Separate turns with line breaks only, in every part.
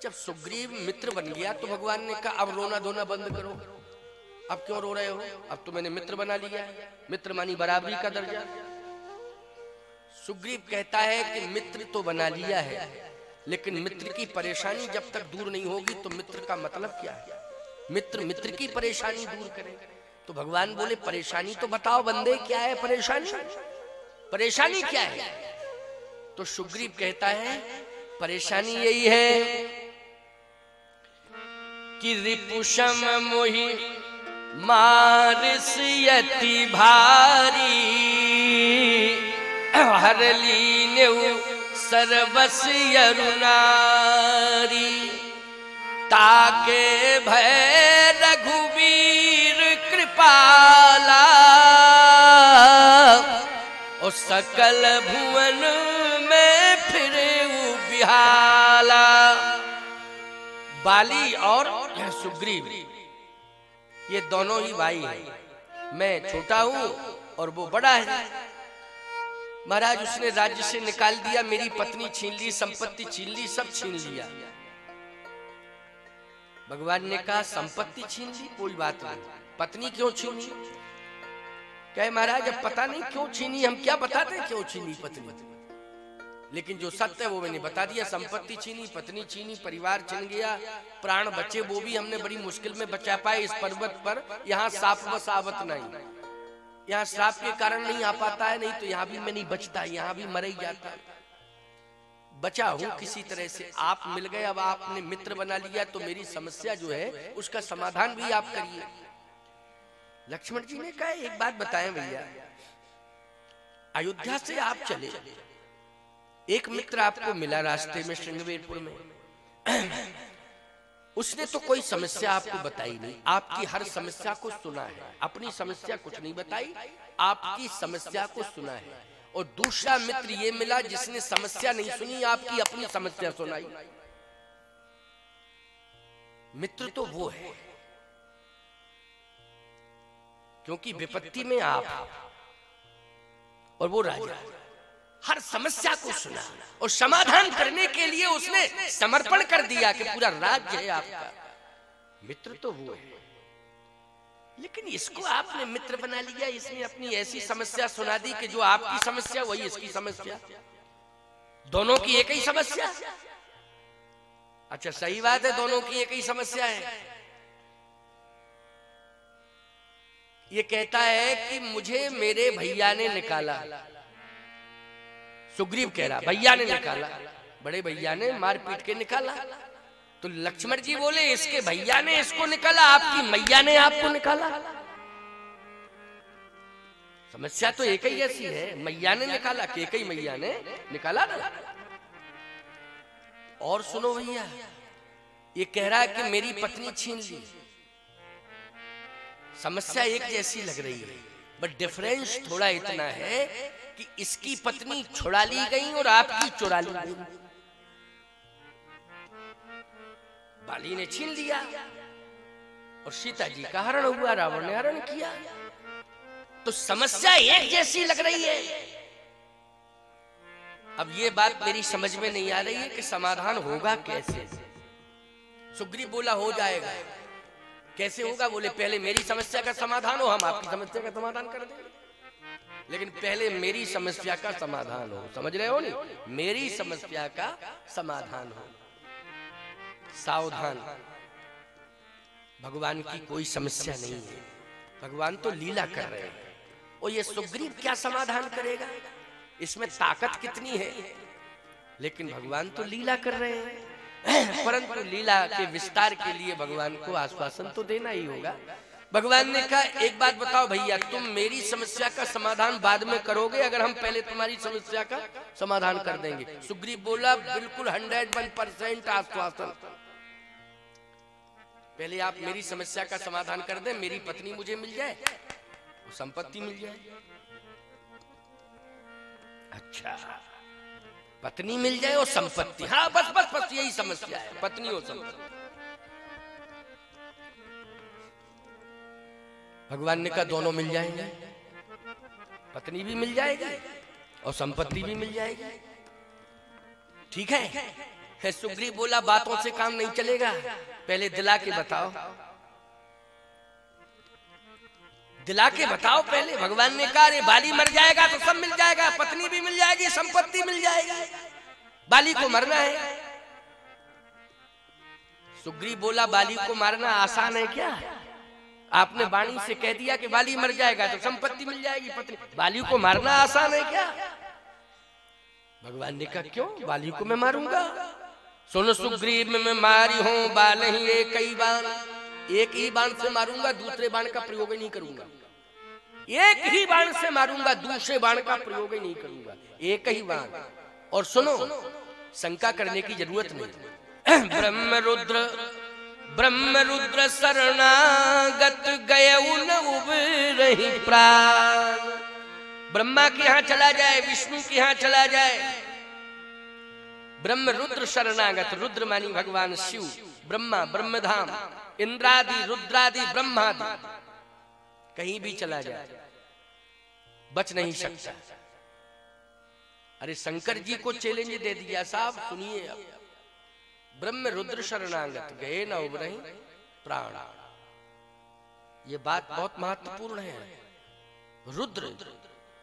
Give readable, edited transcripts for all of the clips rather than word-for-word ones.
जब सुग्रीव मित्र बन गया तो भगवान ने कहा अब रोना धोना बंद करो। अब क्यों रो रहे हो? अब तो मैंने मित्र बना लिया है। मित्र मानी बराबरी का दर्जा। सुग्रीव कहता है कि मित्र तो बना लिया है, लेकिन मित्र की परेशानी जब तक दूर नहीं होगी तो मित्र का मतलब क्या है? मित्र की परेशानी दूर करे। तो भगवान बोले परेशानी तो बताओ बंदे, क्या है परेशानी? परेशानी क्या है? तो सुग्रीव कहता है परेशानी यही है कि रिपुषम मोहि मारिष्यति भारी, हर लीन्यौ सर्वस्य अरुणारी, ताके भय रघुवीर कृपाला, और सकल भुवन में फिरे बिहाला। बाली और सुग्रीव ये दोनों ही भाई हैं। मैं छोटा हूं और वो बड़ा है। महाराज उसने राज्य से निकाल दिया, मेरी पत्नी छीन ली, संपत्ति छीन ली, सब छीन लिया। भगवान ने कहा संपत्ति छीन ली कोई बात नहीं, पत्नी क्यों छीनी? कहे महाराज अब पता नहीं क्यों छीनी, हम क्या बताते क्यों छीनी पत्नी, लेकिन जो सत्य है वो मैंने बता दिया। संपत्ति छीनी, पत्नी छीनी, परिवार छिन गया, प्राण बचे वो भी हमने बड़ी मुश्किल में बचा पाए। इस पर्वत पर यहाँ साप बस आवत नहीं, यहाँ श्राप के कारण नहीं आ पाता है, नहीं तो यहाँ भी मैं नहीं बचता, यहाँ भी मर ही जाता। बचा हूं किसी तरह से, आप मिल गए, अब आपने मित्र बना लिया तो मेरी समस्या जो है उसका समाधान भी आप करिए। लक्ष्मण जी ने कहा एक बात बताएं भैया, अयोध्या से आप चले, एक मित्र आपको मिला रास्ते में श्रृंगवेरपुर में, उसने तो कोई समस्या आपको बताई नहीं, आपकी हर समस्या को सुना है, अपनी समस्या कुछ नहीं बताई, आपकी समस्या को सुना है। और दूसरा मित्र ये मिला जिसने समस्या नहीं सुनी, आपकी अपनी समस्या सुनाई। मित्र तो वो है क्योंकि विपत्ति में आप और वो राजा, हर समस्या को सुना और समाधान करने के लिए उसने समर्पण कर दिया कि पूरा राज्य है आपका। मित्र तो वो है, लेकिन इसको आपने मित्र बना लिया, इसने अपनी ऐसी समस्या सुना दी कि जो आपकी समस्या वही इसकी समस्या, दोनों की एक ही समस्या। अच्छा सही बात है, दोनों की एक ही समस्या है। ये कहता है कि मुझे मेरे भैया ने निकाला, सुग्रीव कह रहा भैया ने निकाला, बड़े भैया ने मार पीट के निकाला। तो लक्ष्मण जी बोले इसके भैया ने इसको निकाला, आपकी मैया ने आपको निकाला। समस्या तो एक ही जैसी है, मैया ने निकाला कि एक ही मैया ने निकाला ना। और सुनो भैया, ये कह रहा है कि मेरी पत्नी छीन ली। समस्या एक जैसी लग रही है, बट डिफरेंस थोड़ा इतना है कि इसकी पत्नी छुड़ा ली गई और आपकी चुरा ली गई। बाली ने छीन लिया और सीता जी का हरण हुआ, रावण ने हरण किया। तो समस्या एक जैसी लग रही है। अब ये बात मेरी समझ में नहीं आ रही है कि समाधान होगा कैसे। सुग्रीव बोला हो जाएगा। कैसे होगा? बोले पहले मेरी समस्या का समाधान हो, हम आपकी समस्या का समाधान कर देंगे, लेकिन पहले मेरी समस्या का समाधान हो। समझ रहे हो नहीं? मेरी समस्या का समाधान हो। सावधान, भगवान की कोई समस्या नहीं है, भगवान तो लीला कर रहे हैं। और ये सुग्रीव क्या समाधान करेगा? इसमें ताकत कितनी है, लेकिन भगवान तो लीला कर रहे हैं। परंतु लीला के विस्तार के लिए भगवान को आश्वासन तो देना ही होगा। भगवान ने कहा एक बात बताओ भैया, तुम मेरी समस्या का समाधान बाद में करोगे अगर हम पहले तुम्हारी समस्या का समाधान कर देंगे? सुग्रीव बोला बिल्कुल 101% आश्वासन। पहले आप मेरी समस्या का समाधान कर दें, मेरी पत्नी मुझे मिल जाए, वो संपत्ति मिल जाए। अच्छा, पत्नी मिल जाए और संपत्ति, हाँ बस बस बस यही समस्या है, पत्नी और संपत्ति। भगवान ने कहा दोनों मिल जाएंगे, पत्नी भी मिल जाएगी और संपत्ति भी मिल जाएगी। ठीक है, है। सुग्रीव बोला बातों से काम नहीं चलेगा, पहले दिला के बताओ, दिला के बताओ पहले। भगवान ने कहा, अरे बाली मर जाएगा तो सब मिल जाएगा, पत्नी भी मिल जाएगी, संपत्ति मिल जाएगी, बाली को मरना है। सुग्रीव बोला बाली को मारना आसान है क्या? आपने वाणी से कह दिया कि बाली मर जाएगा तो संपत्ति मिल जाएगी, पत्नी, बाली को मारना आसान है क्या? भगवान ने कहा क्यों, बाली को मैं मारूंगा। सुन सुग्रीव मैं मारी हूं बाल ही एक ही बाण, एक ही बाण से मारूंगा, दूसरे बाण का प्रयोग ही नहीं करूंगा। एक ही बाण से मारूंगा, दूसरे बाण का प्रयोग ही नहीं करूंगा, एक ही बाण। और सुनो, शंका करने की जरूरत नहीं। ब्रह्म रुद्र शरणागत गए न उबरहि प्राण। ब्रह्मा के यहाँ चला जाए, विष्णु के यहाँ चला जाए, ब्रह्म रुद्र शरणागत, रुद्र मानी भगवान शिव, ब्रह्मा ब्रह्मधाम, इंद्रादि रुद्रादि ब्रह्मादि, कहीं भी चला जाए बच नहीं सकता। अरे शंकर जी को चैलेंज दे दिया, साहब सुनिए, अब ब्रह्म रुद्र शरणागत गए न उबरहि प्राण। ये बात बहुत महत्वपूर्ण है। रुद्र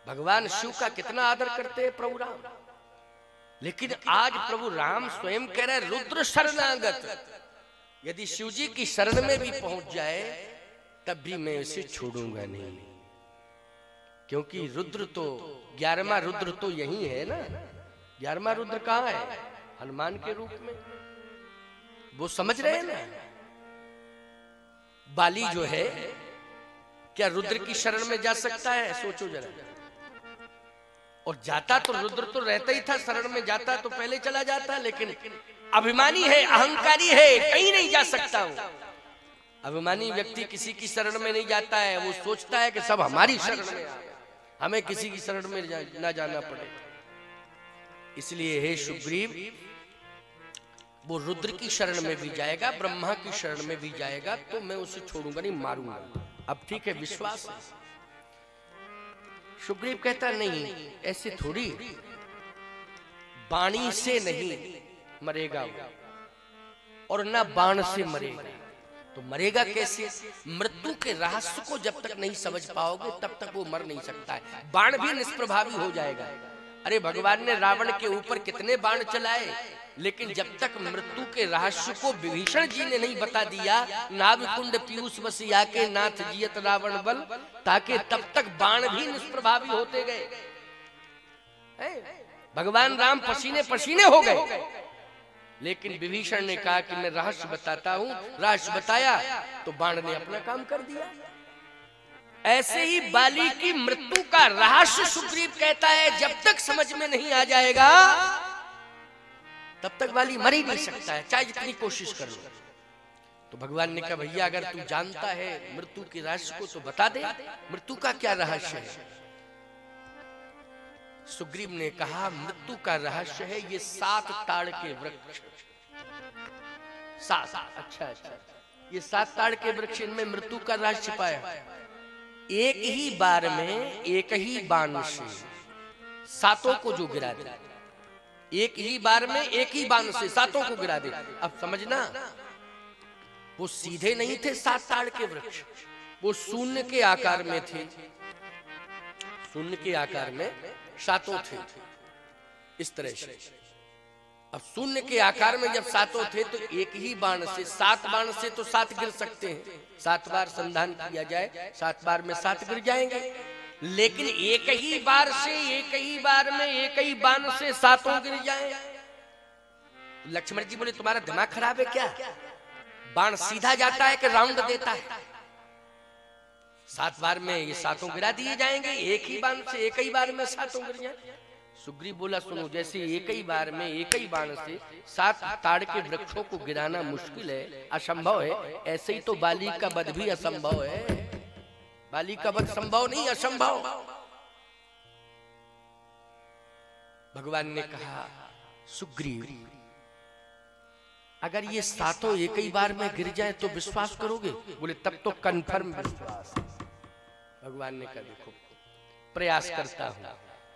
भगवान शिव का कितना आदर करते हैं प्रभु राम, लेकिन आज प्रभु राम स्वयं कह रहे रुद्र शरणागत। यदि शिव जी की शरण में भी पहुंच जाए तब भी मैं इसे छोड़ूंगा नहीं, क्योंकि रुद्र तो 11वां रुद्र तो यही है ना। 11वां रुद्र कहाँ है? हनुमान के रूप में। वो समझ रहे हैं ना, बाली जो है क्या रुद्र की शरण में जा सकता है? सोचो जरा। और जाता तो रुद्र तो रहता ही था, शरण में जाता तो पहले चला जाता, लेकिन अभिमानी है, अहंकारी है, कहीं नहीं जा सकता हूं। अभिमानी व्यक्ति किसी की शरण में नहीं जाता है, वो सोचता है कि सब हमारी शरण में आ गए, हमें किसी की शरण में ना जाना पड़े। इसलिए हे सुग्रीव, वो रुद्र की शरण में भी जाएगा, ब्रह्मा की शरण में भी जाएगा, तो मैं उसे छोड़ूंगा नहीं, मारूंगा। अब ठीक है, विश्वास है। सुग्रीव कहता नहीं, ऐसे थोड़ी, बाणी से नहीं मरेगा वो, और ना बाण से मरेगा। तो मरेगा कैसे? मृत्यु के रहस्य को जब तक नहीं समझ पाओगे तब तक वो मर नहीं सकता है। बाण भी निष्प्रभावी हो जाएगा। अरे भगवान ने रावण के ऊपर कितने बाण चलाए, लेकिन जब तक मृत्यु के रहस्य को विभीषण जी ने नहीं बता दिया, नाभिकुंड पीयूष बसिया के नाथ जियत रावण बल, ताकि तब तक बाण भी निष्प्रभावी होते गए। भगवान राम पसीने पसीने हो गए, लेकिन विभीषण ने कहा कि मैं रहस्य बताता हूं। रहस्य बताया तो बाण ने अपना काम कर दिया। ऐसे ही बाली की मृत्यु का रहस्य सुग्रीव कहता है जब तक समझ में नहीं आ जाएगा तब तक बाली मर ही नहीं सकता है, चाहे जितनी कोशिश कर लो। तो भगवान ने कहा भैया अगर तू जानता है मृत्यु के रहस्य को तो बता दे, मृत्यु का क्या रहस्य है? सुग्रीव ने कहा मृत्यु का रहस्य है ये 7 ताड़ के वृक्ष। 7, अच्छा, ये 7 ताड़ के वृक्ष, इनमें मृत्यु का रहस्य छिपाया। एक ही बार में एक ही बाण से 7 को जो गिरा दे, एक ही बार में एक ही बाण से 7 को गिरा दे। अब समझना, वो सीधे नहीं थे 7 ताड़ के वृक्ष, वो शून्य के आकार में थे। शून्य के आकार में 7 थे, इस तरह से। अब शून्य के आकार में जब 7 थे तो एक ही बाण से, 7 बाण से तो 7 गिर सकते हैं। 7 बार संधान किया जाए, 7 बार में 7 गिर जाएंगे। लेकिन एक ही बार से, एक ही बार में एक ही बाण से 7 गिर जाए। लक्ष्मण जी बोले तुम्हारा दिमाग खराब है क्या? बाण सीधा जाता है कि राउंड देता है? 7 बार में ये 7 गिरा दिए जाएंगे, एक ही बाण से एक ही बार में 7 गिर जाए। सुग्रीव बोला सुनो, जैसे एक ही बार में एक ही बाण से 7 ताड़ के वृक्षों को गिराना मुश्किल है, असंभव है, ऐसे ही तो बाली का वध भी असंभव है। बाली का वध संभव नहीं, असंभव। भगवान ने कहा सुग्रीव अगर ये 7 एक ही बार में गिर जाए तो विश्वास करोगे? बोले तब तो कन्फर्म विश्वास। भगवान ने कहा देखो प्रयास करता हूं।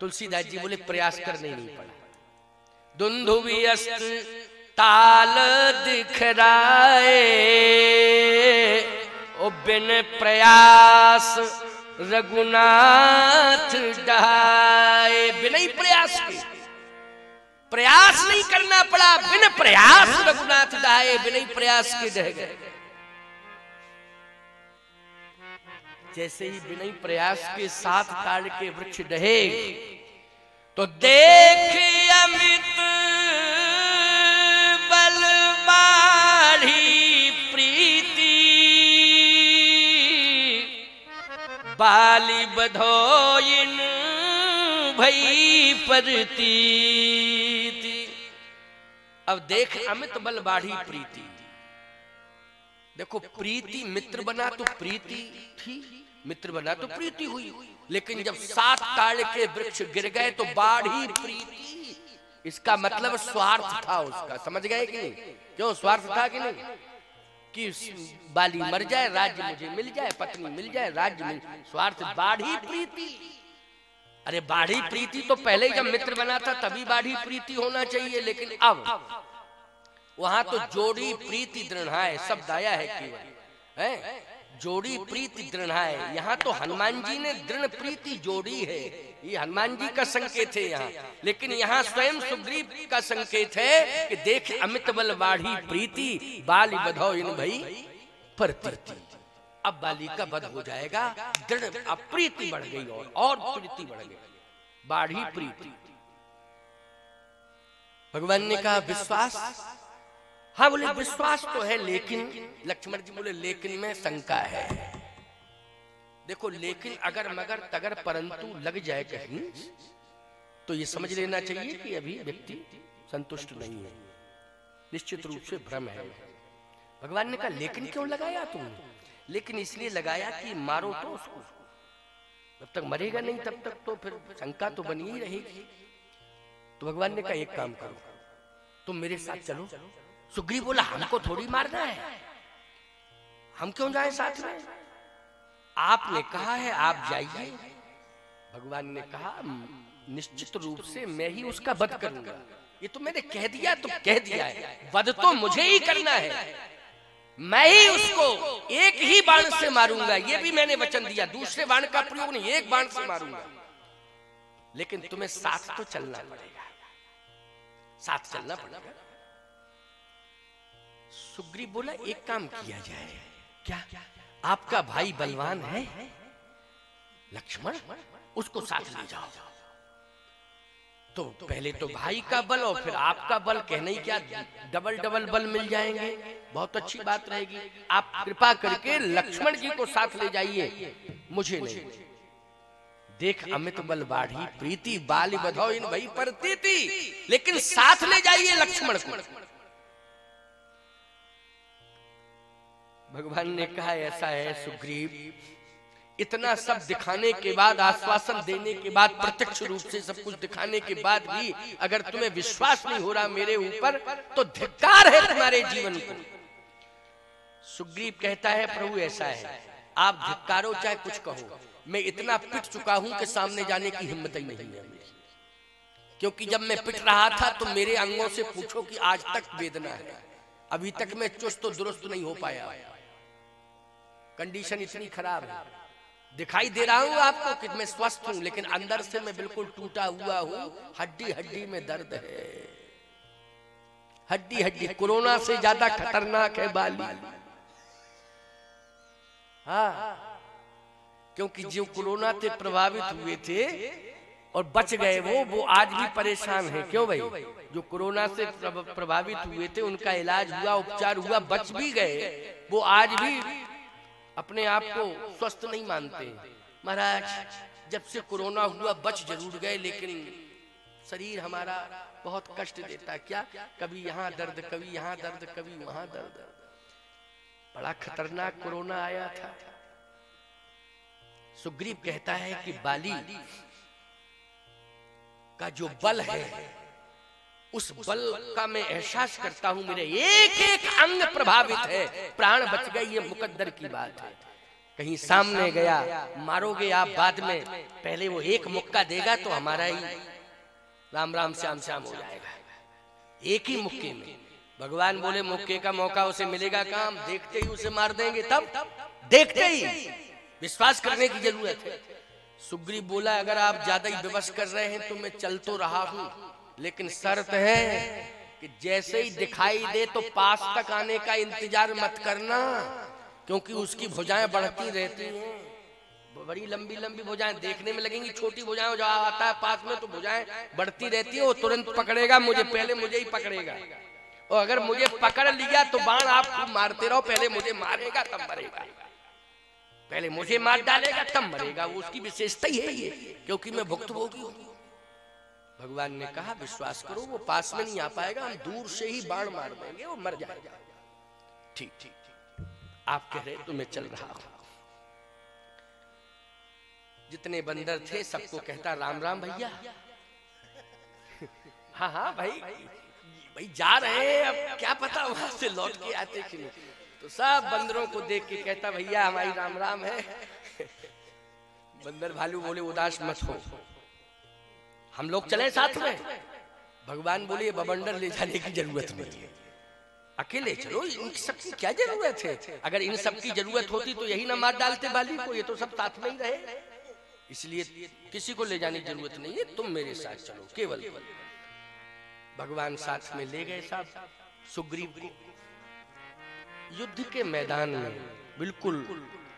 तुलसीदास जी बोले प्रयास करने नहीं पड़ा। दुंदुभियस्त ताल दिखराए, ओ बिन प्रयास रघुनाथ ढाए। बिना ही प्रयास के, प्रयास नहीं करना पड़ा, बिन प्रयास रघुनाथ ढाए, बिना ही प्रयास के ढह गए। जैसे ही बिना ही प्रयास के 7 ताड़ के वृक्ष ढहे, तो देख अमित बल बाढ़ी प्रीति, बाली बधोइन भई परती। अब देख अमित बल बाढ़ी प्रीति। देखो प्रीति मित्र बना तो प्रीति थी, मित्र बना तो प्रीति हुई, लेकिन जब 7 ताड़ के वृक्ष गिर गए तो बाढ़ी प्रीति, इसका मतलब स्वार्थ था उसका। समझ गए कि नहीं? क्यों स्वार्थ था कि नहीं? कि बाली मर जाए, राज्य मुझे मिल जाए, पत्नी मिल जाए, राज्य मिल, स्वार्थ। बाढ़ी प्रीति, अरे बाढ़ी प्रीति तो पहले जब मित्र बना था तभी बाढ़ी प्रीति होना चाहिए, लेकिन अब वहां तो जोड़ी प्रीति दृढ़ाए शब्द आया है केवल, है जोड़ी प्रीति दृढ़ाए। यहाँ तो हनुमान जी ने दृढ़ प्रीति जोड़ी है, ये हनुमान जी का संकेत है यहाँ, लेकिन यहाँ स्वयं सुग्रीव का संकेत है कि देख अमित बल बाढ़ी प्रीति, बाली बधो इन भई परती। अब बाली का वध हो जाएगा, दृढ़ अब प्रीति बढ़ गई और प्रीति बढ़ गई, बाढ़ी प्रीति। भगवान ने कहा विश्वास, हाँ बोले विश्वास तो है, लेकिन लक्ष्मण जी बोले लेकिन में शंका है। देखो लेकिन अगर मगर तगर परंतु लग जाए कहीं तो ये समझ लेना चाहिए कि अभी व्यक्ति संतुष्ट नहीं है, निश्चित रूप से भ्रम है। भगवान ने कहा लेकिन क्यों लगाया तुमने? लेकिन इसलिए लगाया कि मारो तो उसको, जब तक मरेगा नहीं तब तक तो फिर शंका तो बनी ही रहेगी। तो भगवान ने कहा एक काम करो, तुम मेरे साथ चलो। सुग्रीव बोला हमको थोड़ी मारना है, हम क्यों जाएं साथ में? आपने कहा है आप जाइए। भगवान ने कहा निश्चित रूप से मैं ही उसका वध करूंगा, ये तो मैंने कह दिया तो कह दिया है, वध तो मुझे ही करना है, मैं ही उसको एक ही बाण से मारूंगा, ये भी मैंने वचन दिया, दूसरे बाण का प्रयोग नहीं, एक बाण से मारूंगा। लेकिन तुम्हें साथ तो चलना पड़ेगा, साथ चलना पड़ेगा। सुग्रीव बोला एक काम किया जाए, क्या? आपका भाई बलवान है लक्ष्मण, उसको साथ ले जाओ। तो पहले तो भाई का बल और फिर आपका बल, कहने ही क्या, डबल डबल बल मिल जाएंगे, बहुत अच्छी बात रहेगी। आप कृपा करके लक्ष्मण जी को साथ ले जाइए, मुझे नहीं। देख अमित बल बाढ़ी प्रीति, बाली बधाओ इन भई परती, लेकिन साथ ले जाइए लक्ष्मण को। भगवान ने कहा ऐसा है सुग्रीव, इतना सब दिखाने के बाद, आश्वासन देने के बाद, प्रत्यक्ष रूप से सब कुछ दिखाने के बाद भी अगर तुम्हें विश्वास नहीं हो रहा मेरे ऊपर, तो धिक्कार है तुम्हारे जीवन को। सुग्रीव कहता है प्रभु ऐसा है, आप धिक्कारो चाहे कुछ कहो, मैं इतना पिट चुका हूं कि सामने जाने की हिम्मत ही नहीं है, क्योंकि जब मैं पिट रहा था तो मेरे अंगों से पूछो कि आज तक वेदना है, अभी तक मैं चुस्त दुरुस्त नहीं हो पाया, कंडीशन इतनी खराब है। दिखाई दे रहा हूं आपको कि मैं स्वस्थ हूं, लेकिन अंदर से मैं बिल्कुल टूटा हुआ हूं, हड्डी हड्डी में दर्द है, हड्डी हड्डी। कोरोना से ज्यादा खतरनाक है बाली, हाँ, क्योंकि जो कोरोना से प्रभावित हुए थे और बच गए वो आज भी परेशान है। क्यों भाई? जो कोरोना से प्रभावित हुए थे उनका इलाज हुआ, उपचार हुआ, बच भी गए, वो आज भी अपने आप को स्वस्थ नहीं मानते। महाराज जब से कोरोना हुआ बच जरूर गए, लेकिन शरीर हमारा बहुत कष्ट देता। क्या? कभी यहाँ दर्द, कभी यहाँ दर्द, कभी वहां दर्द। बड़ा खतरनाक कोरोना आया था। सुग्रीव कहता है कि बाली का जो बल है, उस बल का मैं एहसास करता हूं, मेरे एक एक अंग प्रभावित है, प्राण बच गए, ये मुकद्दर की बात है। कहीं सामने गया, मारोगे आप बाद में, पहले वो एक मुक्का देगा तो हमारा ही राम राम श्याम श्याम हो जाएगा, एक ही मुक्के में। भगवान बोले मुक्के का मौका उसे मिलेगा काम, देखते ही उसे मार देंगे, तब देखते ही विश्वास करने की जरूरत है। सुग्रीव बोला अगर आप ज्यादा ही विवश कर रहे हैं तो मैं चल तो रहा हूं, लेकिन शर्त है कि जैसे ही दिखाई दे तो पास तक आने का इंतजार मत करना, क्योंकि उसकी भुजाएं बढ़ती रहती हैं, बड़ी लंबी लंबी भुजाएं देखने में लगेंगी छोटी भुजाएं, जब आता है पास में तो भुजाएं बढ़ती रहती है। वो तुरंत पकड़ेगा मुझे, पहले मुझे ही पकड़ेगा, और अगर मुझे पकड़ लिया तो बाण आप खूब मारते रहो, पहले मुझे मारेगा तब मरेगा, पहले मुझे मार डालेगा तब मरेगा। वो उसकी विशेषता ही है ये, क्योंकि मैं भुक्तभोगी हूं। भगवान ने कहा विश्वास करो वो पास में नहीं आ पाएगा, हम दूर से ही बाण मार देंगे, वो मर जाएगा। ठीक ठीक आप कह रहे तो मैं चल रहा हूं। जितने बंदर थे सबको कहता राम राम भैया। हाँ हाँ भाई जा रहे हैं, अब क्या पता वहां से लौट के आते कि नहीं। तो सब बंदरों को देख के कहता भैया हमारी राम राम है। बंदर भालू बोले उदास मत हो, हम लोग चले साथ में। भगवान बोले बवंडर ले जाने की जरूरत नहीं है, अकेले चलो, इन सबकी क्या जरूरत है। अगर इन सबकी जरूरत होती तो यही ना मार डालते बाली को, ये तो सब साथ में ही रहे, इसलिए किसी को ले जाने की जरूरत नहीं है, तुम मेरे साथ चलो केवल। भगवान साथ में ले गए साहब सुग्रीव को। युद्ध के मैदान में बिल्कुल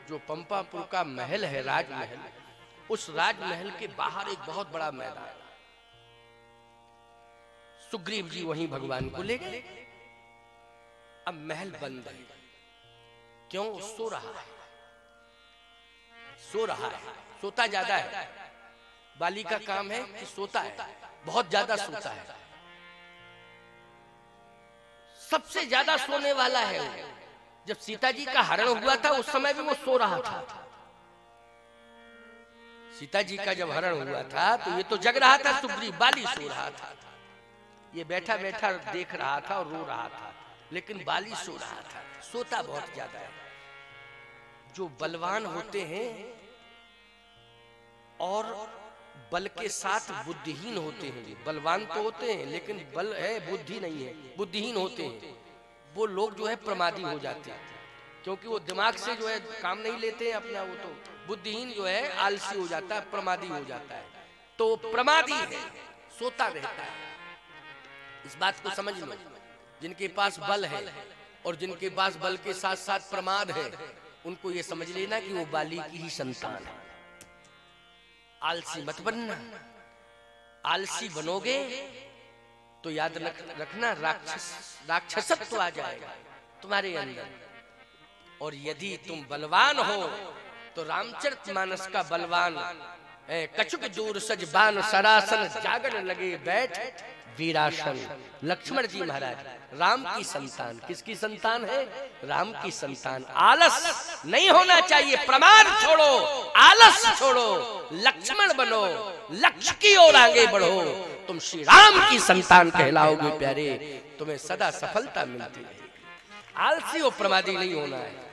जो पंपापुर का महल है राजमहल, उस राजमहल के बाहर एक बहुत बड़ा मैदान, सुग्रीव जी वहीं भगवान को ले गए। अब महल बंद है, क्यों? सो रहा है, सो रहा है, सोता ज्यादा है। बाली का काम है कि सोता है, बहुत ज्यादा सोता है, सबसे ज्यादा सोने वाला है वो। जब सीता जी का हरण हुआ था उस समय भी वो सो रहा था। सीता जी का जब हरण हुआ था तो ये तो जग रहा था सुग्रीव, बाली सो रहा था। ये बैठा बैठा देख रहा था और रो रहा था, लेकिन बाली सो रहा था। सोता बहुत ज्यादा है। जो बलवान होते हैं और बल के साथ बुद्धिहीन होते हैं, बलवान तो होते हैं लेकिन बल है बुद्धि नहीं है, बुद्धिहीन होते हैं, वो लोग जो है प्रमादी हो जाते हैं, क्योंकि वो दिमाग से जो है काम नहीं लेते हैं अपना। वो तो बुद्धिहीन जो है आलसी हो जाता है, प्रमादी हो जाता है। तो प्रमादी है, सोता रहता है। इस बात को समझ लो, जिनके पास बल है और जिनके पास बल के साथ साथ प्रमाद है, उनको ये समझ लेना कि वो बाली की ही संतान है। आलसी मत बनना, आलसी बनोगे तो याद रखना राक्षसत्व आ जाएगा तुम्हारे अंदर। और यदि तुम बलवान हो तो रामचरितमानस का बलवान कछुक दूर सज बान सरासन जागरण लगे बैठ वीरासन। लक्ष्मण जी महाराज राम की संतान, किसकी संतान है? राम की संतान। आलस नहीं होना चाहिए, प्रमाद छोड़ो, आलस छोड़ो, लक्ष्मण बनो, लक्ष्य की ओर आगे बढ़ो, तुम श्री राम की संतान कहलाओगे प्यारे, तुम्हें सदा सफलता मिलती है। आलसी और प्रमादी नहीं होना है।